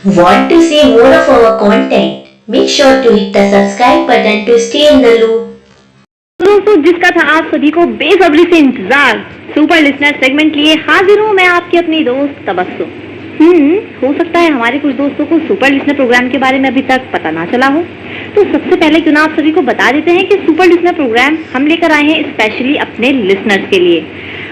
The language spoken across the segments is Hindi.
Want to see more of our content? Make sure to hit the subscribe button to stay in the loop. दोस्तों, जिसका था आप सभी को बेसब्री से इंतजार, सुपर लिसनर सेगमेंट लिए हाजिर हूँ मैं आपकी अपनी दोस्त तबस्सुम। हो सकता है हमारे कुछ दोस्तों को सुपर लिसनर प्रोग्राम के बारे में अभी तक पता ना चला हो, तो सबसे पहले क्यों ना आप सभी को बता देते हैं कि सुपर लिसनर प्रोग्राम हम लेकर आए हैं स्पेशली अपने लिसनर्स के लिए।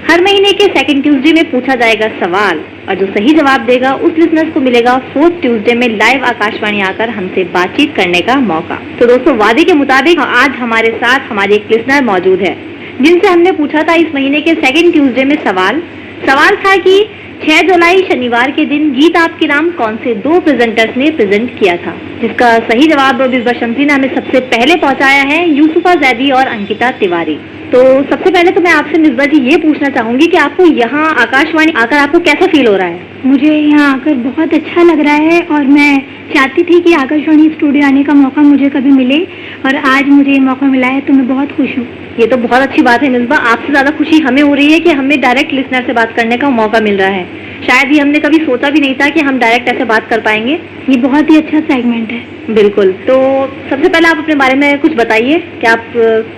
हर महीने के सेकंड ट्यूसडे में पूछा जाएगा सवाल और जो सही जवाब देगा उस लिसनर्स को मिलेगा फोर्थ ट्यूसडे में लाइव आकाशवाणी आकर हमसे बातचीत करने का मौका। तो दोस्तों, वादे के मुताबिक आज हमारे साथ हमारे एक लिसनर मौजूद है जिनसे हमने पूछा था इस महीने के सेकंड ट्यूसडे में सवाल था कि 6 जुलाई शनिवार के दिन गीत आपके नाम कौन से 2 प्रेजेंटर्स ने प्रेजेंट किया था, जिसका सही जवाब मिसबा शमसी ने हमें सबसे पहले पहुंचाया है यूसुफा जैदी और अंकिता तिवारी। तो सबसे पहले तो मैं आपसे मिसबा जी ये पूछना चाहूंगी कि आपको यहाँ आकाशवाणी आकर आपको कैसा फील हो रहा है? मुझे यहाँ आकर बहुत अच्छा लग रहा है और मैं चाहती थी कि आकाशवाणी स्टूडियो आने का मौका मुझे कभी मिले और आज मुझे ये मौका मिला है, तो मैं बहुत खुश हूँ। ये तो बहुत अच्छी बात है मिसबा, आपसे ज्यादा खुशी हमें हो रही है कि हमें डायरेक्ट लिसनर से बात करने का मौका मिल रहा है। शायद ही हमने कभी सोचा भी नहीं था कि हम डायरेक्ट ऐसे बात कर पाएंगे। ये बहुत ही अच्छा सेगमेंट है। बिल्कुल। तो सबसे पहले आप अपने बारे में कुछ बताइए कि आप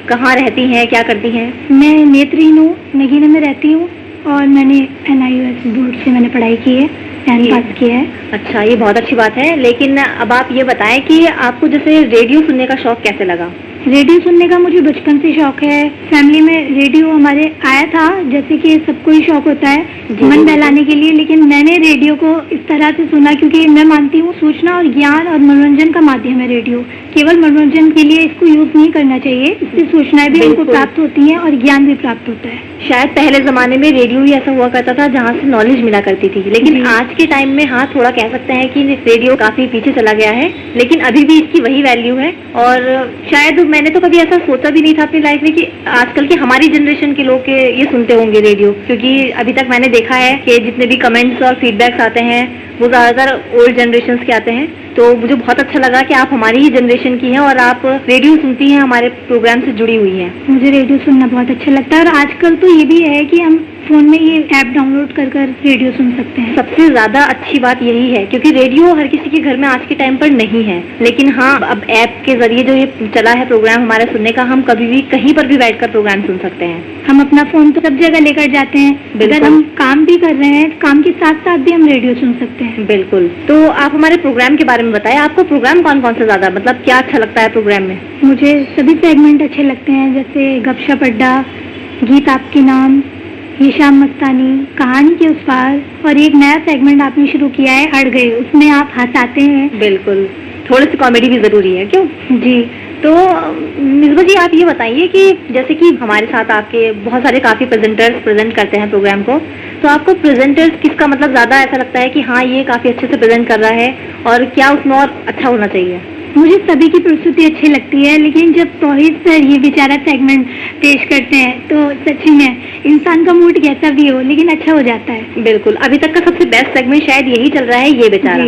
कहाँ रहती हैं, क्या करती हैं? मैं नेत्रहीन हूँ, नगीना में रहती हूँ और मैंने NIUS बोर्ड से मैंने पढ़ाई की है, 10th पास किया है। अच्छा, ये बहुत अच्छी बात है। लेकिन अब आप ये बताएं कि आपको जैसे रेडियो सुनने का शौक कैसे लगा? रेडियो सुनने का मुझे बचपन से शौक है। फैमिली में रेडियो हमारे आया था, जैसे कि सबको ही शौक होता है मन बहलाने के लिए, लेकिन मैंने रेडियो को इस तरह से सुना क्योंकि मैं मानती हूँ सूचना और ज्ञान और मनोरंजन का माध्यम है रेडियो। केवल मनोरंजन के लिए इसको यूज नहीं करना चाहिए, इससे सूचनाएं भी हमको प्राप्त होती हैं और ज्ञान भी प्राप्त होता है। शायद पहले जमाने में रेडियो ही ऐसा हुआ करता था जहाँ से नॉलेज मिला करती थी, लेकिन आज के टाइम में हाँ थोड़ा कह सकते हैं कि रेडियो काफी पीछे चला गया है, लेकिन अभी भी इसकी वही वैल्यू है। और शायद मैंने तो कभी ऐसा सोचा भी नहीं था अपनी लाइफ में कि आजकल की हमारी जनरेशन के लोग ये सुनते होंगे रेडियो, क्योंकि अभी तक मैंने देखा है कि जितने भी कमेंट्स और फीडबैक्स आते हैं वो ज्यादातर ओल्ड जनरेशन के आते हैं। तो मुझे बहुत अच्छा लगा कि आप हमारी ही जनरेशन की हैं और आप रेडियो सुनती हैं, हमारे प्रोग्राम से जुड़ी हुई हैं। मुझे रेडियो सुनना बहुत अच्छा लगता है और आजकल तो ये भी है कि हम फोन में ये ऐप डाउनलोड कर रेडियो सुन सकते हैं। सबसे ज्यादा अच्छी बात यही है क्योंकि रेडियो हर किसी के घर में आज के टाइम पर नहीं है, लेकिन हाँ अब ऐप के जरिए जो ये चला है प्रोग्राम हमारा सुनने का, हम कभी भी कहीं पर भी बैठकर प्रोग्राम सुन सकते हैं। हम अपना फोन तो सब जगह लेकर जाते हैं, अगर हम काम भी कर रहे हैं काम के साथ साथ भी हम रेडियो सुन सकते हैं। बिल्कुल। तो आप हमारे प्रोग्राम के बारे में बताएं, आपको प्रोग्राम कौन कौन सा ज्यादा मतलब क्या अच्छा लगता है प्रोग्राम में? मुझे सभी सेगमेंट अच्छे लगते हैं, जैसे गपशप अड्डा, गीत आपके नाम, ये शाम मस्तानी, कहानी के उस पार, और एक नया सेगमेंट आपने शुरू किया है अड़ गए, उसमें आप हंसाते हैं। बिल्कुल, थोड़ी सी कॉमेडी भी जरूरी है, क्यों जी। तो मिसबा जी आप ये बताइए कि जैसे कि हमारे साथ आपके बहुत सारे काफी प्रेजेंटर्स प्रेजेंट करते हैं प्रोग्राम को, तो आपको प्रेजेंटर्स किसका मतलब ज्यादा ऐसा लगता है कि हाँ ये काफी अच्छे से प्रेजेंट कर रहा है और क्या उसमें और अच्छा होना चाहिए? मुझे सभी की प्रस्तुति अच्छी लगती है, लेकिन जब तौहीद सर ये बेचारा सेगमेंट पेश करते हैं तो सच में इंसान का मूड कैसा भी हो लेकिन अच्छा हो जाता है। बिल्कुल, अभी तक का सबसे बेस्ट सेगमेंट शायद यही चल रहा है, ये बेचारा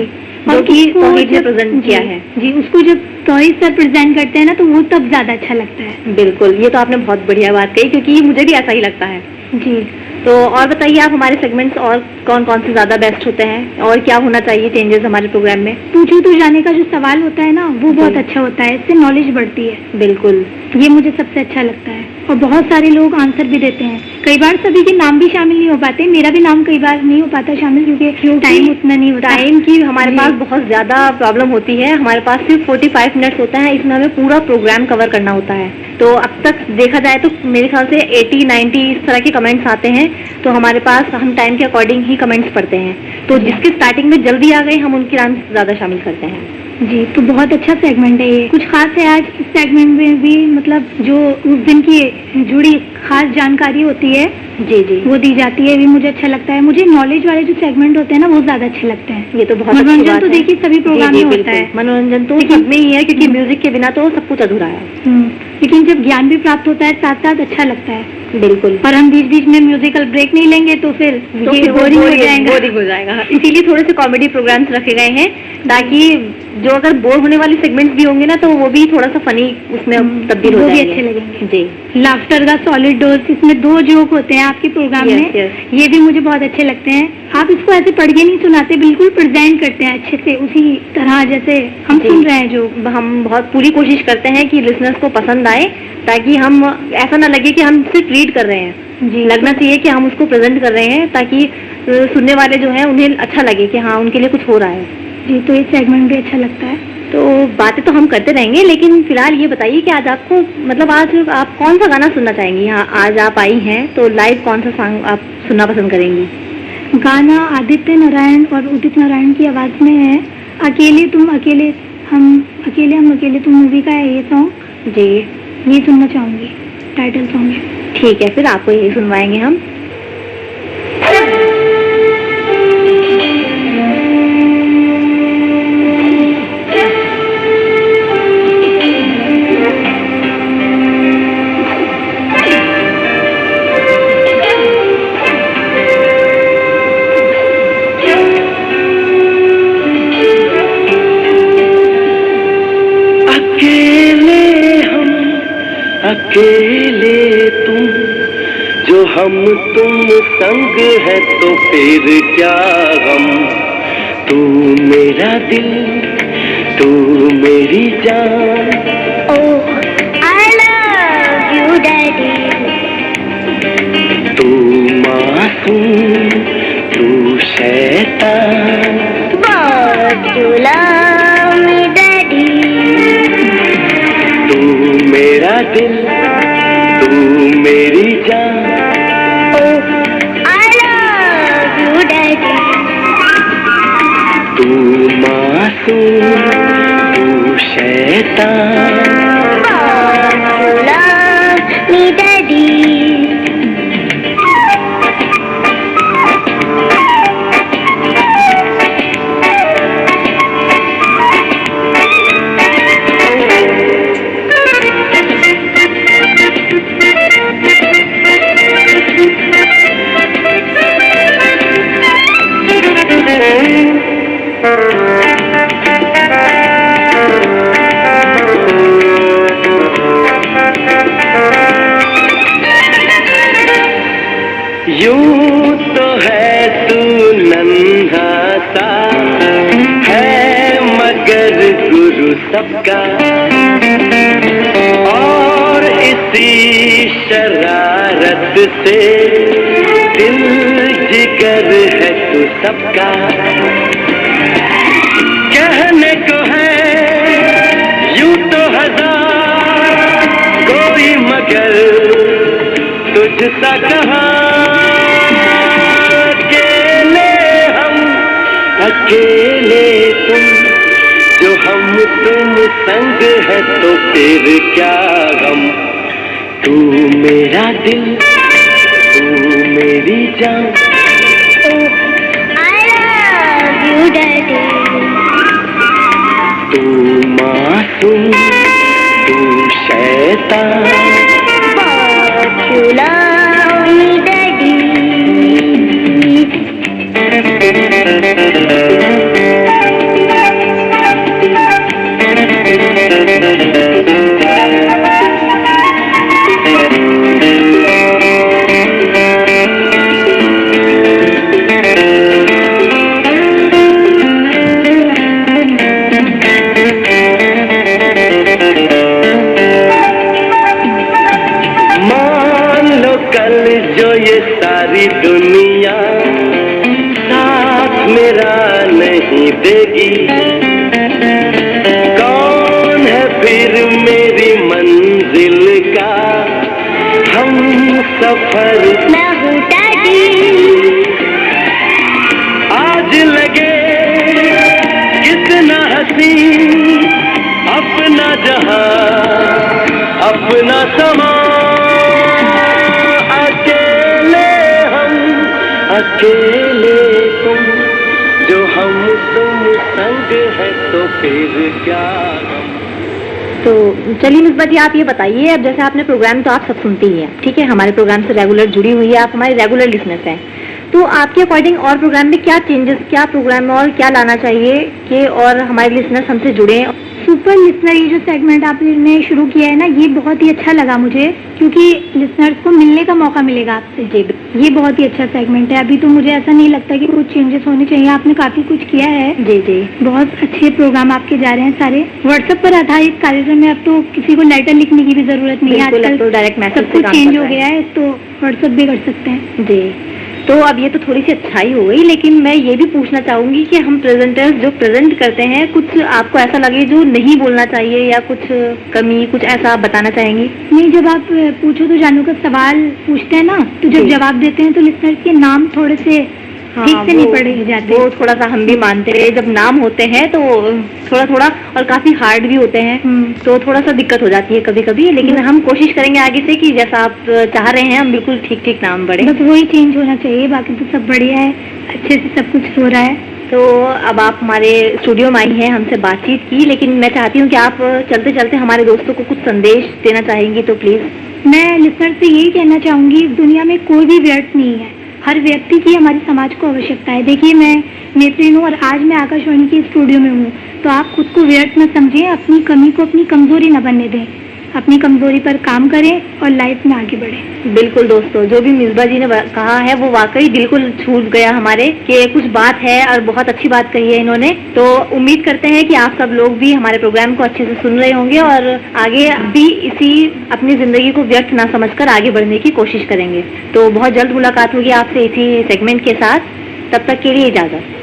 और तौहीद ने प्रेजेंट किया है जी। उसको जब तौहीद सर प्रेजेंट करते हैं ना तो वो तब ज्यादा अच्छा लगता है। बिल्कुल, ये तो आपने बहुत बढ़िया बात कही क्योंकि मुझे भी ऐसा ही लगता है जी। तो और बताइए आप हमारे सेगमेंट्स और कौन कौन से ज्यादा बेस्ट होते हैं और क्या होना चाहिए चेंजेस हमारे प्रोग्राम में? पूछो तो जाने का जो सवाल होता है ना वो बहुत अच्छा होता है, इससे नॉलेज बढ़ती है। बिल्कुल, ये मुझे सबसे अच्छा लगता है और बहुत सारे लोग आंसर भी देते हैं। कई बार सभी के नाम भी शामिल नहीं हो पाते, मेरा भी नाम कई बार नहीं हो पाता शामिल क्योंकि टाइम उतना नहीं होता। टाइम की हमारे पास बहुत ज्यादा प्रॉब्लम होती है, हमारे पास सिर्फ 45 मिनट्स होता है, इसमें हमें पूरा प्रोग्राम कवर करना होता है। तो अब तक देखा जाए तो मेरे ख्याल से 80-90 इस तरह के कमेंट्स आते हैं, तो हमारे पास हम टाइम के अकॉर्डिंग ही कमेंट्स पढ़ते हैं, तो जिसके स्टार्टिंग में जल्दी आ गए हम उनके नाम ज्यादा शामिल करते हैं। जी, तो बहुत अच्छा सेगमेंट है ये। कुछ खास है आज इस सेगमेंट में भी, मतलब जो उस दिन की जुड़ी खास जानकारी होती है जी जी वो दी जाती है, भी मुझे अच्छा लगता है। मुझे नॉलेज वाले जो सेगमेंट होते हैं ना वो ज्यादा अच्छे लगते हैं। ये तो बहुत मनोरंजन तो देखिए सभी प्रोग्राम में होता है, मनोरंजन तो सब में ही है क्योंकि म्यूजिक के बिना तो सब कुछ अधूरा है। लेकिन जब ज्ञान भी प्राप्त होता है साथ साथ अच्छा लगता है। बिल्कुल। और हम बीच बीच में म्यूजिकल ब्रेक नहीं लेंगे तो फिर ये बोरिंग हो जाएगा। इसीलिए थोड़े से कॉमेडी प्रोग्राम्स रखे गए हैं, ताकि जो अगर बोर होने वाले सेगमेंट्स भी होंगे ना तो वो भी थोड़ा सा फनी उसमें तब्दील हो वो भी जाएंगे। अच्छे लगेंगे जी। लाफ्टर का सॉलिड डोज, इसमें 2 जोक होते हैं आपके प्रोग्राम Yes, में। yes. ये भी मुझे बहुत अच्छे लगते हैं। आप इसको ऐसे पढ़ के नहीं सुनाते, बिल्कुल प्रेजेंट करते हैं अच्छे से, उसी तरह जैसे हम जी। सुन रहे हैं। जो हम बहुत पूरी कोशिश करते हैं कि लिसनर्स को पसंद आए, ताकि हम ऐसा ना लगे कि हम सिर्फ रीड कर रहे हैं। जी, लगना चाहिए कि हम उसको प्रेजेंट कर रहे हैं, ताकि सुनने वाले जो हैं उन्हें अच्छा लगे कि हाँ उनके लिए कुछ हो रहा है। जी, तो ये सेगमेंट भी अच्छा लगता है। तो बातें तो हम करते रहेंगे, लेकिन फिलहाल ये बताइए कि आज आपको मतलब आज आप कौन सा गाना सुनना चाहेंगी? यहाँ आज आप आई हैं तो लाइव कौन सा सॉन्ग आप सुनना पसंद करेंगी? गाना आदित्य नारायण और उदित नारायण की आवाज में है, अकेले तुम अकेले हम अकेले तुम मूवी का है ये सॉन्ग। जी, ये सुनना चाहूंगी, टाइटल सॉन्ग है। ठीक है, फिर आपको यही सुनवाएंगे हम। अकेले तुम, जो हम तुम संग है तो फिर क्या गम। तू मेरा दिल, तू मेरी जान। Oh, I love you, Daddy. तू मासूम, तू शैतान। But you love me, Daddy. तू मेरा दिल, तू मेरी जान। Oh, I love you, Daddy. तू मासूम, तू शैतान। But you love me, Daddy. यूं तो है तू नन्हा सा, है मगर गुरु सबका। और इसी शरारत से दिल जिगर है तू सबका। कहने को है यूं तो हजार, कोई मगर तुझसा कहा। अकेले तुम, जो हम तुम संग है तो फिर क्या गम। तू मेरा दिल, तू मेरी जान। Oh, I love you, Daddy. तू मासूम, तू शैतान। But you love me, Daddy. मान लो कल जो ये सारी दुनिया साथ मेरा नहीं देगी, कौन है फिर मेरी मंजिल का हम सफर। मैं हूँ Daddy. आज लगे कितना हसी अपना जहां, अपना समा। अकेले तुम, जो हम तुम संग है तो फिर क्या गम। तो चलिए मिसबा जी, आप ये बताइए, अब जैसे आपने प्रोग्राम तो आप सब सुनते ही हैं, ठीक है, हमारे प्रोग्राम से रेगुलर जुड़ी हुई है, आप हमारे रेगुलर लिसनर्स हैं, तो आपके अकॉर्डिंग और प्रोग्राम में क्या चेंजेस, क्या प्रोग्राम में और क्या लाना चाहिए कि और हमारे लिसनर्स हमसे जुड़े? सुपर लिसनर ये जो सेगमेंट आपने शुरू किया है ना, ये बहुत ही अच्छा लगा मुझे, क्योंकि लिसनर्स को मिलने का मौका मिलेगा आपसे। जी, ये बहुत ही अच्छा सेगमेंट है। अभी तो मुझे ऐसा नहीं लगता कि कुछ चेंजेस होने चाहिए, आपने काफी कुछ किया है। जी जी, बहुत अच्छे प्रोग्राम आपके जा रहे हैं सारे। व्हाट्सएप पर आधारित कार्यक्रम में अब तो किसी को लेटर लिखने की भी जरूरत नहीं है, आजकल तो डायरेक्ट मैसेज सब कुछ चेंज हो गया है, तो व्हाट्सएप भी कर सकते हैं। जी, तो अब ये तो थोड़ी सी अच्छाई हो गई, लेकिन मैं ये भी पूछना चाहूंगी कि हम प्रेजेंटर्स जो प्रेजेंट करते हैं, कुछ आपको ऐसा लगे जो नहीं बोलना चाहिए या कुछ कमी, कुछ ऐसा आप बताना चाहेंगी? नहीं, जब आप पूछो तो जानू का सवाल पूछते हैं ना, तो जब जवाब देते हैं तो लिसनर्स के नाम थोड़े से ठीक से नहीं पढ़े जाते। वो थोड़ा सा हम भी मानते हैं, जब नाम होते हैं तो थोड़ा थोड़ा और काफी हार्ड भी होते हैं, तो थोड़ा सा दिक्कत हो जाती है कभी कभी, लेकिन हम कोशिश करेंगे आगे से कि जैसा आप चाह रहे हैं हम बिल्कुल ठीक ठीक नाम बढ़े। बस वही चेंज होना चाहिए, बाकी तो सब बढ़िया है, अच्छे से सब कुछ हो रहा है। तो अब आप हमारे स्टूडियो में आई हैं, हमसे बातचीत की, लेकिन मैं चाहती हूँ कि आप चलते चलते हमारे दोस्तों को कुछ संदेश देना चाहेंगी तो प्लीज। मैं लिसनर से यही कहना चाहूंगी, दुनिया में कोई भी व्यर्थ नहीं है, हर व्यक्ति की हमारी समाज को आवश्यकता है। देखिए, मैं नेत्रीन हूँ और आज मैं आकाशवाणी के स्टूडियो में हूँ, तो आप खुद को व्यर्थ न समझें, अपनी कमी को अपनी कमजोरी न बनने दें, अपनी कमजोरी पर काम करें और लाइफ में आगे बढ़ें। बिल्कुल दोस्तों, जो भी मिसबा जी ने कहा है वो वाकई दिल को छू गया हमारे, कि कुछ बात है और बहुत अच्छी बात कही है इन्होंने। तो उम्मीद करते हैं कि आप सब लोग भी हमारे प्रोग्राम को अच्छे से सुन रहे होंगे और आगे भी इसी अपनी जिंदगी को व्यर्थ ना समझकर आगे बढ़ने की कोशिश करेंगे। तो बहुत जल्द मुलाकात होगी आपसे इसी सेगमेंट के साथ, तब तक के लिए इजाजत।